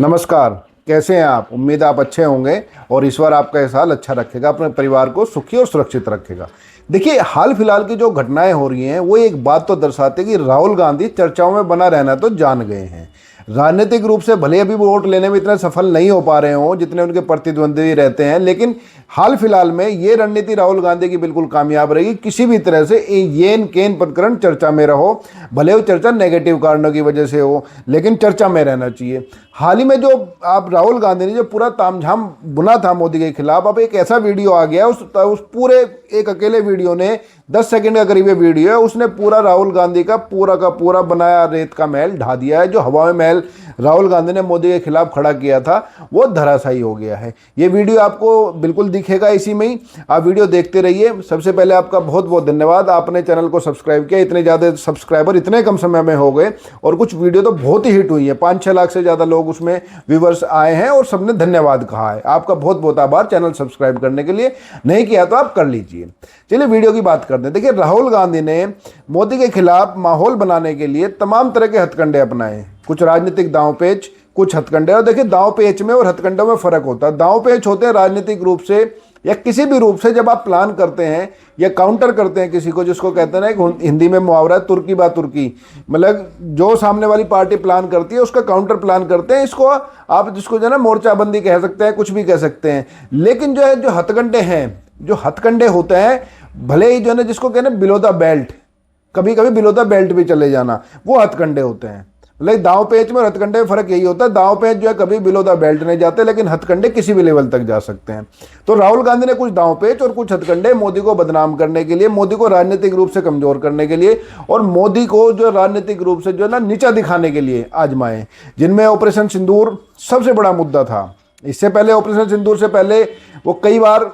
नमस्कार। कैसे हैं आप? उम्मीद आप अच्छे होंगे और ईश्वर आपका इस साल अच्छा रखेगा, अपने परिवार को सुखी और सुरक्षित रखेगा। देखिए, हाल फिलहाल की जो घटनाएं हो रही हैं वो एक बात तो दर्शाती है कि राहुल गांधी चर्चाओं में बना रहना तो जान गए हैं। राजनीतिक रूप से भले अभी वोट लेने में इतने सफल नहीं हो पा रहे हों जितने उनके प्रतिद्वंदी रहते हैं, लेकिन हाल फिलहाल में ये रणनीति राहुल गांधी की बिल्कुल कामयाब रहेगी। किसी भी तरह से येन केन प्रकरण चर्चा में रहो, भले वो चर्चा नेगेटिव कारणों की वजह से हो, लेकिन चर्चा में रहना चाहिए। हाल ही में जो आप राहुल गांधी ने जो पूरा तामझाम बुना था मोदी के खिलाफ, अब एक ऐसा वीडियो आ गया, उस पूरे एक अकेले वीडियो ने 10 सेकंड का करीब वीडियो है, उसने पूरा राहुल गांधी का पूरा बनाया रेत का महल ढा दिया है। जो हवा में महल राहुल गांधी ने मोदी के खिलाफ खड़ा किया था वो धराशायी हो गया है। ये वीडियो आपको बिल्कुल दिखेगा इसी में ही, आप वीडियो देखते रहिए। सबसे पहले आपका बहुत बहुत धन्यवाद, आपने चैनल को सब्सक्राइब किया। इतने ज़्यादा सब्सक्राइबर इतने कम समय में हो गए और कुछ वीडियो तो बहुत ही हिट हुई है, 5-6 लाख से ज़्यादा लोग उसमें व्यूवर्स आए हैं और सबने धन्यवाद कहा है। आपका बहुत बहुत आभार चैनल सब्सक्राइब करने के लिए। नहीं किया तो आप कर लीजिए। चलिए वीडियो की बात करते हैं। देखिए, राहुल गांधी ने मोदी के खिलाफ माहौल बनाने के लिए तमाम तरह के हथकंडे अपनाए, कुछ राजनीतिक दांवपेच, कुछ हथकंडे। और देखिए, दांवपेच में और हथकंडों में फर्क होता है। दांवपेच होते हैं राजनीतिक रूप से या किसी भी रूप से जब आप प्लान करते हैं या काउंटर करते हैं किसी को, जिसको कहते हैं ना, एक हिंदी में मुहावरा है तुर्की बा तुर्की, मतलब जो सामने वाली पार्टी प्लान करती है उसका काउंटर प्लान करते हैं। इसको आप जिसको जो है ना मोर्चाबंदी कह सकते हैं, कुछ भी कह सकते हैं। लेकिन जो है जो हथकंडे हैं, जो हथकंडे होते हैं, भले ही जो है ना जिसको कहते हैं बिलो द बेल्ट, कभी कभी बिलो द बेल्ट भी चले जाना, वो हथकंडे होते हैं। लेकिन दांव पेच में और हथकंडे में फर्क यही होता है, दांव पेच जो है कभी बिलो द बेल्ट नहीं जाते, लेकिन हथकंडे किसी भी लेवल तक जा सकते हैं। तो राहुल गांधी ने कुछ दांव पेच और कुछ हथकंडे मोदी को बदनाम करने के लिए, मोदी को राजनीतिक रूप से कमजोर करने के लिए और मोदी को जो राजनीतिक रूप से जो है ना नीचा दिखाने के लिए आजमाए, जिनमें ऑपरेशन सिंदूर सबसे बड़ा मुद्दा था। इससे पहले ऑपरेशन सिंदूर से पहले वो कई बार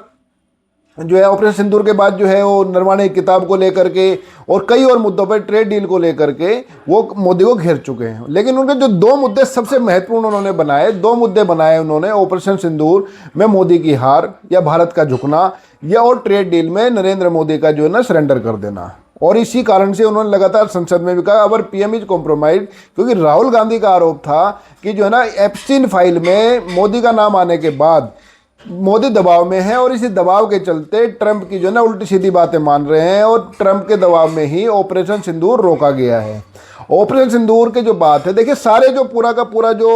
जो है ऑपरेशन सिंदूर के बाद जो है वो नरवाणे की किताब को लेकर के और कई और मुद्दों पर, ट्रेड डील को लेकर के वो मोदी को घेर चुके हैं। लेकिन उनके जो दो मुद्दे सबसे महत्वपूर्ण उन्होंने बनाए, दो मुद्दे बनाए उन्होंने, ऑपरेशन सिंदूर में मोदी की हार या भारत का झुकना, या और ट्रेड डील में नरेंद्र मोदी का जो है ना सरेंडर कर देना। और इसी कारण से उन्होंने लगातार संसद में भी कहा अवर पीएम इज कॉम्प्रोमाइज, क्योंकि राहुल गांधी का आरोप था कि जो है ना एप्स्टीन फाइल में मोदी का नाम आने के बाद मोदी दबाव में है और इसी दबाव के चलते ट्रंप की जो है ना उल्टी सीधी बातें मान रहे हैं और ट्रंप के दबाव में ही ऑपरेशन सिंदूर रोका गया है। ऑपरेशन सिंदूर के जो बात है, देखिए सारे जो पूरा का पूरा जो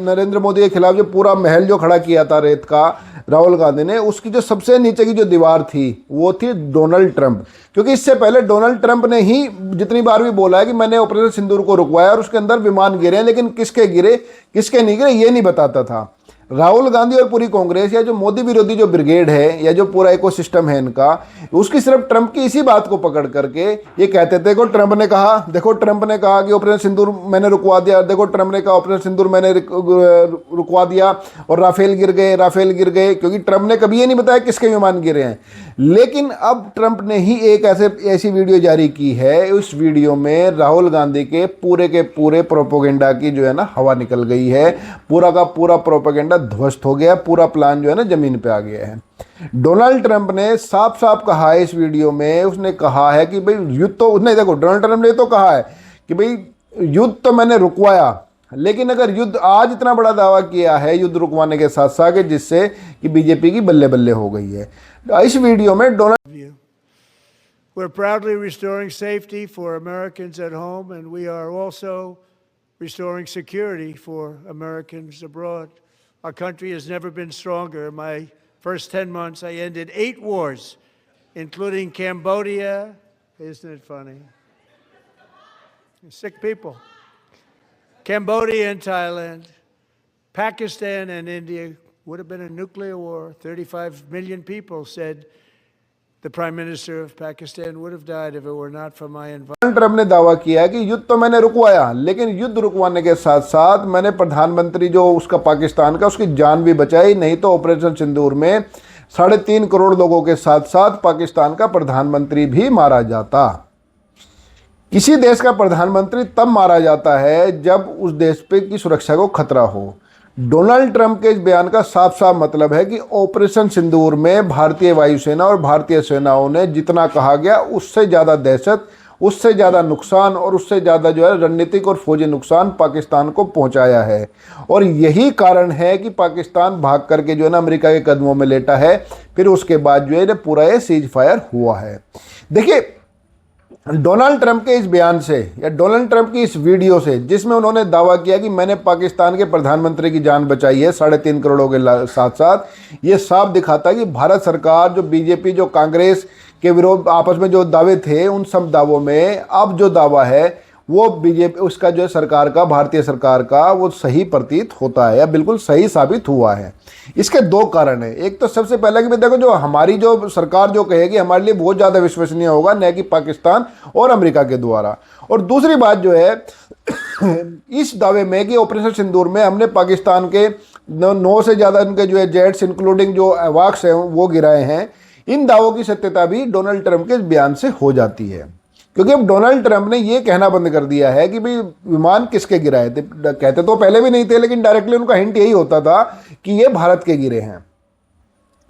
नरेंद्र मोदी के खिलाफ जो पूरा महल जो खड़ा किया था रेत का राहुल गांधी ने, उसकी जो सबसे नीचे की जो दीवार थी वो थी डोनाल्ड ट्रंप। क्योंकि इससे पहले डोनाल्ड ट्रंप ने ही जितनी बार भी बोला है कि मैंने ऑपरेशन सिंदूर को रुकवाया और उसके अंदर विमान गिरे, लेकिन किसके गिरे किसके नहीं गिरे ये नहीं बताता था। राहुल गांधी और पूरी कांग्रेस या जो मोदी विरोधी जो ब्रिगेड है या जो पूरा इकोसिस्टम है इनका, उसकी सिर्फ ट्रंप की इसी बात को पकड़ करके ये कहते थे, देखो ट्रंप ने कहा कि ऑपरेशन सिंदूर मैंने रुकवा दिया, देखो ट्रंप ने कहा ऑपरेशन सिंदूर मैंने रुकवा दिया, और राफेल गिर गए, क्योंकि ट्रंप ने कभी ये नहीं बताया किसके विमान गिरे हैं। लेकिन अब ट्रंप ने ही एक ऐसी वीडियो जारी की है, उस वीडियो में राहुल गांधी के पूरे प्रोपेगेंडा की जो है ना हवा निकल गई है, पूरा का पूरा प्रोपेगेंडा ध्वस्त हो गया, पूरा प्लान जो है ना जमीन पे आ गया है। डोनाल्ड ट्रंप ने साफ साफ कहा है इस वीडियो में, उसने कहा है कि भाई युद्ध तो उसने, देखो डोनाल्ड ट्रंप ने तो कहा है कि भाई युद्ध तो मैंने रुकवाया, लेकिन अगर युद्ध आज इतना बड़ा दावा किया है युद्ध रुकवाने के साथ साथ जिससे कि बीजेपी की बल्ले बल्ले हो गई है। इस वीडियो में Donald We're proudly restoring safety for Americans at home, and we are also restoring security for Americans abroad. Our country has never been stronger. In my first 10 months, I ended 8 wars, including Cambodia. Isn't it funny? Sick people. Cambodia and Thailand, Pakistan and India would have been a nuclear war. 35 million people said the Prime Minister of Pakistan would have died if it were not for my environment. Trump ने दावा किया है कि युद्ध तो मैंने रुकवाया, लेकिन युद्ध रुकवाने के साथ साथ मैंने प्रधानमंत्री जो उसका पाकिस्तान का, उसकी जान भी बचाई, नहीं तो ऑपरेशन सिंदूर में 3.5 करोड़ लोगों के साथ साथ पाकिस्तान का प्रधानमंत्री भी मारा जाता। किसी देश का प्रधानमंत्री तब मारा जाता है जब उस देश पे की सुरक्षा को खतरा हो। डोनाल्ड ट्रंप के इस बयान का साफ साफ मतलब है कि ऑपरेशन सिंदूर में भारतीय वायुसेना और भारतीय सेनाओं ने जितना कहा गया उससे ज़्यादा दहशत उससे ज़्यादा नुकसान और उससे ज़्यादा जो है रणनीतिक और फौजी नुकसान पाकिस्तान को पहुंचाया है। और यही कारण है कि पाकिस्तान भाग करके जो है ना अमेरिका के कदमों में लेटा है। फिर उसके बाद जो है पूरा ये सीज फायर हुआ है। देखिए, डोनाल्ड ट्रंप के इस बयान से या डोनाल्ड ट्रंप की इस वीडियो से जिसमें उन्होंने दावा किया कि मैंने पाकिस्तान के प्रधानमंत्री की जान बचाई है 3.5 करोड़ों के साथ साथ, ये साफ दिखाता है कि भारत सरकार, जो बीजेपी, जो कांग्रेस के विरोध आपस में जो दावे थे, उन सब दावों में अब जो दावा है वो बीजेपी, उसका जो है सरकार का, भारतीय सरकार का, वो सही प्रतीत होता है या बिल्कुल सही साबित हुआ है। इसके दो कारण है। एक तो सबसे पहले कि देखो, जो हमारी जो सरकार जो कहेगी हमारे लिए बहुत ज़्यादा विश्वसनीय होगा, न कि पाकिस्तान और अमेरिका के द्वारा। और दूसरी बात जो है इस दावे में कि ऑपरेशन सिंदूर में हमने पाकिस्तान के 9 से ज़्यादा उनके जो है जेट्स इंक्लूडिंग जो अवाक्स हैं वो गिराए हैं, इन दावों की सत्यता भी डोनाल्ड ट्रंप के बयान से हो जाती है। क्योंकि अब डोनाल्ड ट्रंप ने ये कहना बंद कर दिया है कि भाई विमान किसके गिराए थे। कहते तो पहले भी नहीं थे, लेकिन डायरेक्टली उनका हिंट यही होता था कि ये भारत के गिरे हैं।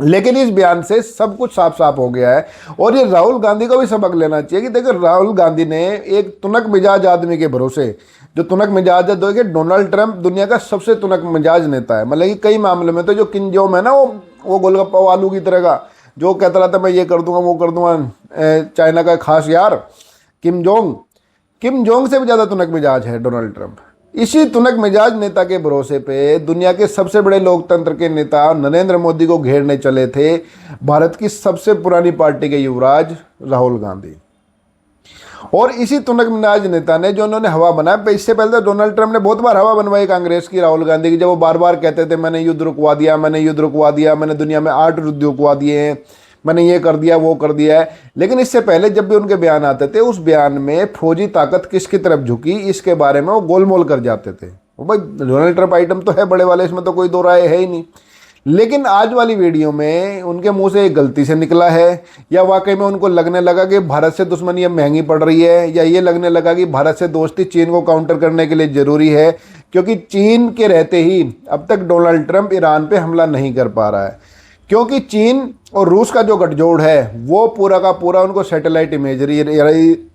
लेकिन इस बयान से सब कुछ साफ साफ हो गया है। और ये राहुल गांधी को भी सबक लेना चाहिए कि देखो, राहुल गांधी ने एक तुनक मिजाज आदमी के भरोसे, जो तुनक मिजाज है, देखिए डोनाल्ड ट्रंप दुनिया का सबसे तुनक मिजाज नेता है। मतलब कि कई मामले में तो जो किम जोंग है ना, वो गोलगप्पा आलू की तरह का, जो कहता रहता मैं ये कर दूंगा वो कर दूंगा, चाइना का खास यार किम जोंग से भी ज़्यादा तुनक मिजाज है डोनाल्ड ट्रंप। इसी तुनक मिजाज नेता के भरोसे पे दुनिया के सबसे बड़े लोकतंत्र के नेता नरेंद्र मोदी को घेरने चले थे भारत की सबसे पुरानी पार्टी के युवराज राहुल गांधी। और इसी तुनक मिजाज नेता ने जो उन्होंने हवा बनाया, इससे पहले तो डोनाल्ड ट्रंप ने बहुत बार हवा बनवाई कांग्रेस की राहुल गांधी की, जब वो बार बार कहते थे मैंने युद्ध रुकवा दिया, मैंने युद्ध रुकवा दिया, मैंने दुनिया में 8 युद्ध रुकवा दिए हैं, मैंने ये कर दिया वो कर दिया है। लेकिन इससे पहले जब भी उनके बयान आते थे, उस बयान में फौजी ताकत किसकी तरफ झुकी इसके बारे में वो गोलमोल कर जाते थे। वो भाई डोनाल्ड ट्रंप आइटम तो है बड़े वाले, इसमें तो कोई दो राय है ही नहीं। लेकिन आज वाली वीडियो में उनके मुंह से एक गलती से निकला है, या वाकई में उनको लगने लगा कि भारत से दुश्मनी अब महंगी पड़ रही है, या ये लगने लगा कि भारत से दोस्ती चीन को काउंटर करने के लिए ज़रूरी है, क्योंकि चीन के रहते ही अब तक डोनाल्ड ट्रंप ईरान पे हमला नहीं कर पा रहा है। क्योंकि चीन और रूस का जो गठजोड़ है वो पूरा का पूरा उनको सैटेलाइट इमेजरी,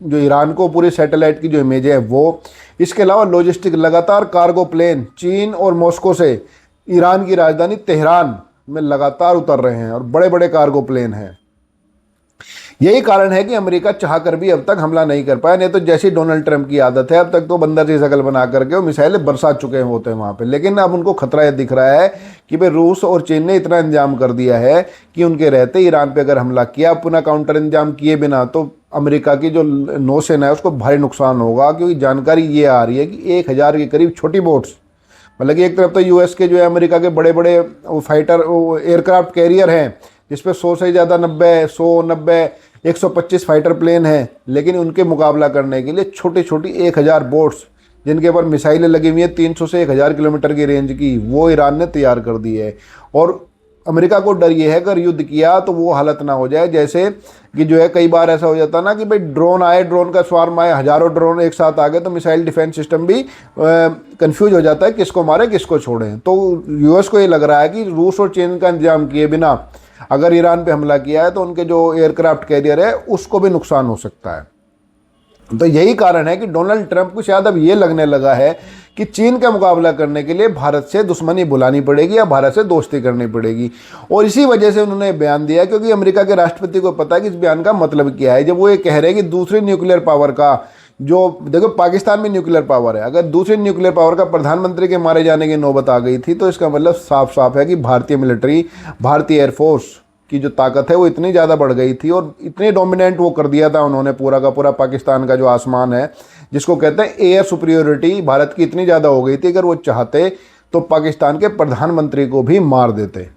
जो ईरान को पूरी सैटेलाइट की जो इमेज है वो, इसके अलावा लॉजिस्टिक, लगातार कार्गो प्लेन चीन और मॉस्को से ईरान की राजधानी तेहरान में लगातार उतर रहे हैं और बड़े बड़े कार्गो प्लेन हैं। यही कारण है कि अमेरिका चाहकर भी अब तक हमला नहीं कर पाया। नहीं तो जैसी डोनाल्ड ट्रंप की आदत है, अब तक तो बंदर की शकल बना करके वो मिसाइलें बरसा चुके होते हैं वहाँ पे। लेकिन अब उनको खतरा यह दिख रहा है कि भाई रूस और चीन ने इतना इंतजाम कर दिया है कि उनके रहते ईरान पे अगर हमला किया पुनः काउंटर इंतजाम किए बिना, तो अमेरिका की जो नौसेना है उसको भारी नुकसान होगा। क्योंकि जानकारी ये आ रही है कि 1000 के करीब छोटी बोट्स, मतलब कि एक तरफ तो यूएस के जो है अमेरिका के बड़े बड़े फाइटर एयरक्राफ्ट कैरियर हैं जिसपे 100 से ज़्यादा 125 फाइटर प्लेन हैं, लेकिन उनके मुकाबला करने के लिए छोटी छोटी 1000 बोट्स जिनके ऊपर मिसाइलें लगी हुई हैं 300 से 1000 किलोमीटर की रेंज की, वो ईरान ने तैयार कर दी है। और अमेरिका को डर ये है अगर युद्ध किया तो वो हालत ना हो जाए जैसे कि जो है कई बार ऐसा हो जाता ना कि भाई ड्रोन आए, ड्रोन का स्वार्म आए, हजारों ड्रोन एक साथ आ गए तो मिसाइल डिफेंस सिस्टम भी कंफ्यूज हो जाता है किसको मारे किसको छोड़ें। तो यूएस को ये लग रहा है कि रूस और चीन का इंतजाम किए बिना अगर ईरान पे हमला किया है तो उनके जो एयरक्राफ्ट कैरियर है उसको भी नुकसान हो सकता है। तो यही कारण है कि डोनाल्ड ट्रंप को शायद अब ये लगने लगा है कि चीन का मुकाबला करने के लिए भारत से दुश्मनी बुलानी पड़ेगी या भारत से दोस्ती करनी पड़ेगी। और इसी वजह से उन्होंने बयान दिया क्योंकि अमेरिका के राष्ट्रपति को पता है कि इस बयान का मतलब क्या है। जब वो ये कह रहे हैं कि दूसरी न्यूक्लियर पावर का जो, देखो पाकिस्तान में न्यूक्लियर पावर है, अगर दूसरी न्यूक्लियर पावर का प्रधानमंत्री के मारे जाने की नौबत आ गई थी तो इसका मतलब साफ साफ है कि भारतीय मिलिट्री, भारतीय एयरफोर्स की जो ताकत है वो इतनी ज़्यादा बढ़ गई थी और इतने डोमिनेंट वो कर दिया था उन्होंने पूरा का पूरा पाकिस्तान का जो आसमान है जिसको कहते हैं एयर सुपीरियोरिटी, भारत की इतनी ज़्यादा हो गई थी अगर वो चाहते तो पाकिस्तान के प्रधानमंत्री को भी मार देते,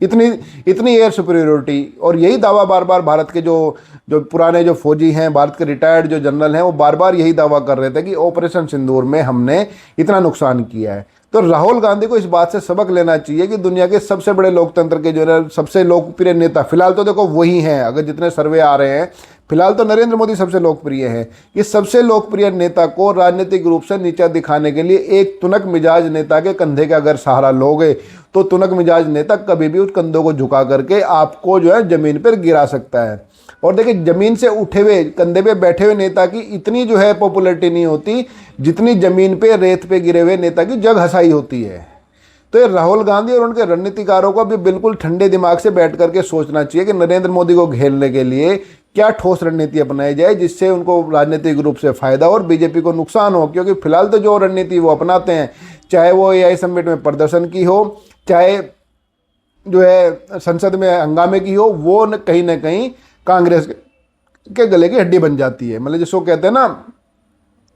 इतनी एयर सुपीरियोरिटी। और यही दावा बार बार भारत के जो पुराने जो फौजी हैं, भारत के रिटायर्ड जो जनरल हैं, वो बार बार यही दावा कर रहे थे कि ऑपरेशन सिंदूर में हमने इतना नुकसान किया है। तो राहुल गांधी को इस बात से सबक लेना चाहिए कि दुनिया के सबसे बड़े लोकतंत्र के जो है सबसे लोकप्रिय नेता फिलहाल तो देखो वही हैं, अगर जितने सर्वे आ रहे हैं फिलहाल तो नरेंद्र मोदी सबसे लोकप्रिय है। इस सबसे लोकप्रिय नेता को राजनीतिक रूप से नीचा दिखाने के लिए एक तुनक मिजाज नेता के कंधे का अगर सहारा लोगे तो तुनक मिजाज नेता कभी भी उस कंधों को झुका करके आपको जो है जमीन पर गिरा सकता है। और देखिए, ज़मीन से उठे हुए, कंधे पे बैठे हुए नेता की इतनी जो है पॉपुलैरिटी नहीं होती जितनी ज़मीन पे रेत पे गिरे हुए नेता की जग हंसाई होती है। तो ये राहुल गांधी और उनके रणनीतिकारों को भी बिल्कुल ठंडे दिमाग से बैठ करके सोचना चाहिए कि नरेंद्र मोदी को घेरने के लिए क्या ठोस रणनीति अपनाई जाए जिससे उनको राजनीतिक रूप से फायदा और बीजेपी को नुकसान हो। क्योंकि फिलहाल तो जो रणनीति वो अपनाते हैं, चाहे वो AI समिट में प्रदर्शन की हो, चाहे जो है संसद में हंगामे की हो, वो कहीं ना कहीं कांग्रेस के गले की हड्डी बन जाती है। मतलब जिसको कहते हैं ना,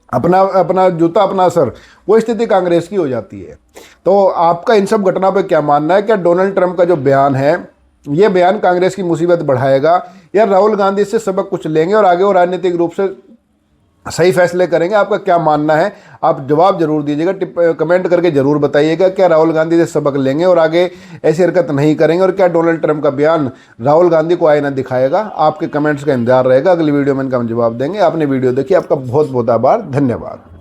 अपना अपना जूता अपना असर, वो स्थिति कांग्रेस की हो जाती है। तो आपका इन सब घटना पर क्या मानना है? क्या डोनाल्ड ट्रंप का जो बयान है, ये बयान कांग्रेस की मुसीबत बढ़ाएगा, या राहुल गांधी इससे सबक कुछ लेंगे और आगे वो राजनीतिक रूप से सही फैसले करेंगे? आपका क्या मानना है? आप जवाब जरूर दीजिएगा, कमेंट करके जरूर बताइएगा। क्या राहुल गांधी से सबक लेंगे और आगे ऐसी हरकत नहीं करेंगे? और क्या डोनाल्ड ट्रंप का बयान राहुल गांधी को आईना दिखाएगा? आपके कमेंट्स का इंतजार रहेगा। अगली वीडियो में इनका हम जवाब देंगे। आपने वीडियो देखी, आपका बहुत बहुत आभार, धन्यवाद।